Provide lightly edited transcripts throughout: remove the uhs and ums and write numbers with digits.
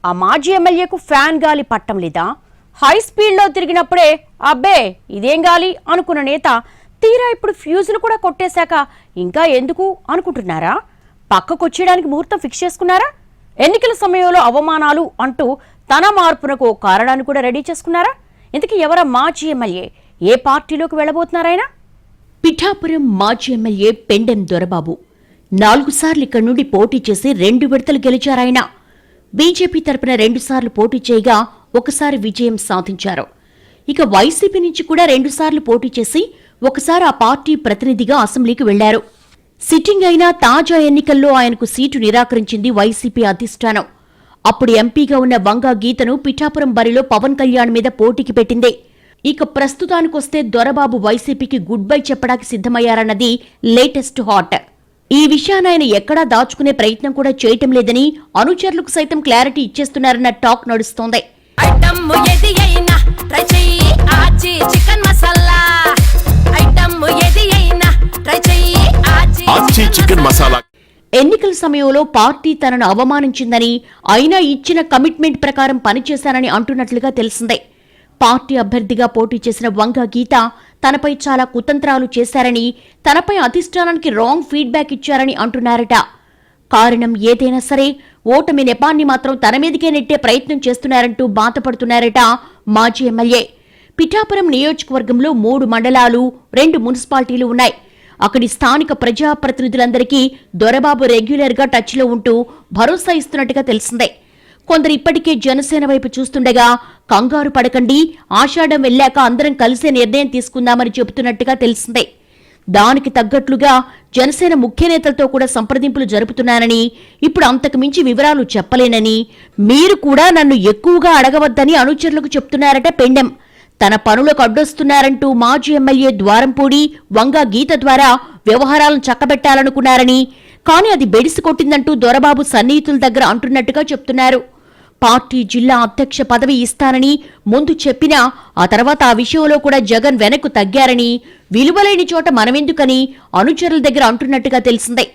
ఆ మాజీ ఎమ్మెల్యేకు ఫ్యాన్ గాలి పట్టం లేదా? హై స్పీడ్లో తిరిగినప్పుడే అబ్బే ఇదేం గాలి అనుకున్న నేత తీరా ఇప్పుడు ఫ్యూజులు కూడా కొట్టేశాక ఇంకా ఎందుకు అనుకుంటున్నారా? పక్కకొచ్చేయడానికి ముహూర్తం ఫిక్స్ చేసుకున్నారా? ఎన్నికల సమయంలో అవమానాలు అంటూ తన మార్పునకు కారణాన్ని కూడా రెడీ చేసుకున్నారా? ఇంతకీ ఎవరా మాజీ ఎమ్మెల్యే? ఏ పార్టీలోకి వెళ్ళబోతున్నారైనా? పిఠాపురం మాజీ ఎమ్మెల్యే పెండెం దొరబాబు 4 సార్లు ఇక్కడి నుండి పోటీ చేసి 2 విడతలు గెలిచారాయన. బీజేపీ తరపున 2 సార్లు పోటీ చేయగా ఒకసారి విజయం సాధించారు. ఇక వైసీపీ నుంచి కూడా 2 సార్లు పోటీ చేసి ఒకసారి ఆ పార్టీ ప్రతినిధిగా అసెంబ్లీకి వెళ్లారు. సిట్టింగ్ అయిన తాజా ఎన్నికల్లో ఆయనకు సీటు నిరాకరించింది వైసీపీ అధిష్టానం. అప్పుడు ఎంపీగా ఉన్న వంగా గీతను పిఠాపురం బరిలో పవన్ కళ్యాణ్ మీద పోటీకి పెట్టింది. ఇక ప్రస్తుతానికొస్తే దొరబాబు వైసీపీకి గుడ్ బై చెప్పడానికి సిద్ధమయ్యారన్నది లేటెస్ట్ హాట్. ఈ విషయాన్ని ఆయన ఎక్కడా దాచుకునే ప్రయత్నం కూడా చేయటం లేదని అనుచరులకు సైతం క్లారిటీ ఇచ్చేస్తున్నారన్న టాక్ నడుస్తోంది. ఎన్నికల సమయంలో పార్టీ తనను అవమానించిందని, అయినా ఇచ్చిన కమిట్మెంట్ ప్రకారం పనిచేశానని అంటున్నట్లుగా తెలిసిందే. పార్టీ అభ్యర్థిగా పోటీ చేసిన వంగా గీత తనపై చాలా కుతంత్రాలు చేశారని, తనపై అధిష్టానానికి రాంగ్ ఫీడ్బ్యాక్ ఇచ్చారని అంటున్నారట. కారణం ఏదైనా సరే ఓటమి నెపాన్ని మాత్రం తన మీదకే నెట్టే ప్రయత్నం చేస్తున్నారంటూ బాధపడుతున్నారట మాజీ ఎమ్మెల్యే. పిఠాపురం నియోజకవర్గంలో 3 మండలాలు, 2 మున్సిపాలిటీలు ఉన్నాయి. అక్కడి స్థానిక ప్రజాప్రతినిధులందరికీ దొరబాబు రెగ్యులర్గా టచ్లో ఉంటూ భరోసా ఇస్తున్నట్టుగా తెలిసిందే. కొందరు ఇప్పటికే జనసేన వైపు చూస్తుండగా కంగారు పడకండి, ఆషాఢం వెళ్లాక అందరం కలిసే నిర్ణయం తీసుకుందామని చెబుతున్నట్టుగా తెలిసిందే. దానికి తగ్గట్లుగా జనసేన ముఖ్య నేతలతో కూడా సంప్రదింపులు జరుపుతున్నానని, ఇప్పుడు అంతకు మించి వివరాలు చెప్పలేనని, మీరు కూడా నన్ను ఎక్కువగా అడగవద్దని అనుచరులకు చెప్తున్నారట పెండెం. తన పనులకు అడ్డొస్తున్నారంటూ మాజీ ఎమ్మెల్యే ద్వారంపూడి, వంగా గీత ద్వారా వ్యవహారాలను చక్కబెట్టాలనుకున్నారని, కానీ అది బెడిసి కొట్టిందంటూ దొరబాబు సన్నిహితుల దగ్గర అంటున్నట్టుగా చెప్తున్నారు. పార్టీ జిల్లా అధ్యక్ష పదవి ఇస్తానని ముందు చెప్పినా ఆ తర్వాత ఆ విషయంలో కూడా జగన్ వెనక్కు తగ్గారని, విలువలేని చోట మనమెందుకని అనుచరుల దగ్గర అంటున్నట్టుగా తెలిసిందే.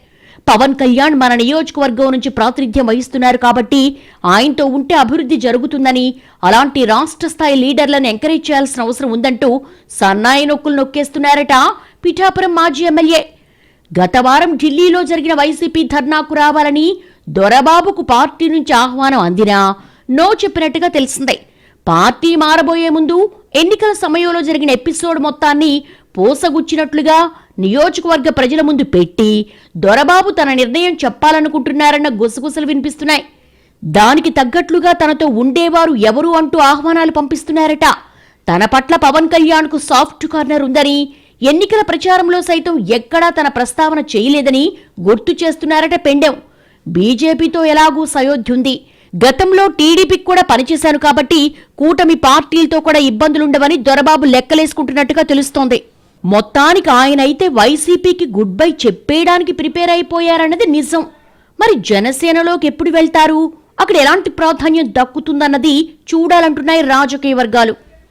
పవన్ కళ్యాణ్ మన నియోజకవర్గం నుంచి ప్రాతినిధ్యం వహిస్తున్నారు కాబట్టి ఆయనతో ఉంటే అభివృద్ధి జరుగుతుందని, అలాంటి రాష్ట్ర స్థాయి లీడర్లను ఎంకరేజ్ చేయాల్సిన అవసరం ఉందంటూ సన్నాయి నొక్కులు నొక్కేస్తున్నారట పిఠాపురం మాజీ ఎమ్మెల్యే. గత వారం ఢిల్లీలో జరిగిన వైసీపీ ధర్నాకు రావాలని దొరబాబుకు పార్టీ నుంచి ఆహ్వానం అందినా నో చెప్పినట్టుగా తెలిసిందే. పార్టీ మారబోయే ముందు ఎన్నికల సమయంలో జరిగిన ఎపిసోడ్ మొత్తాన్ని పోసగుచ్చినట్లుగా నియోజకవర్గ ప్రజల ముందు పెట్టి దొరబాబు తన నిర్ణయం చెప్పాలనుకుంటున్నారన్న గుసగుసలు వినిపిస్తున్నాయి. దానికి తగ్గట్లుగా తనతో ఉండేవారు ఎవరు అంటూ ఆహ్వానాలు పంపిస్తున్నారట. తన పట్ల పవన్ కళ్యాణ్కు సాఫ్ట్ కార్నర్ ఉందని, ఎన్నికల ప్రచారంలో సైతం ఎక్కడా తన ప్రస్తావన చేయలేదని గుర్తు చేస్తున్నారట పెండెం. బీజేపీతో ఎలాగూ సయోధ్యుంది, గతంలో టీడీపీకి కూడా పనిచేశాను కాబట్టి కూటమి పార్టీలతో కూడా ఇబ్బందులుండవని దొరబాబు లెక్కలేసుకుంటున్నట్టుగా తెలుస్తోంది. మొత్తానికి ఆయనైతే వైసీపీకి గుడ్ బై చెప్పేయడానికి ప్రిపేర్ అయిపోయారన్నది నిజం. మరి జనసేనలోకి ఎప్పుడు వెళ్తారు, అక్కడ ఎలాంటి ప్రాధాన్యం దక్కుతుందన్నది చూడాలంటున్నాయి రాజకీయ వర్గాలు.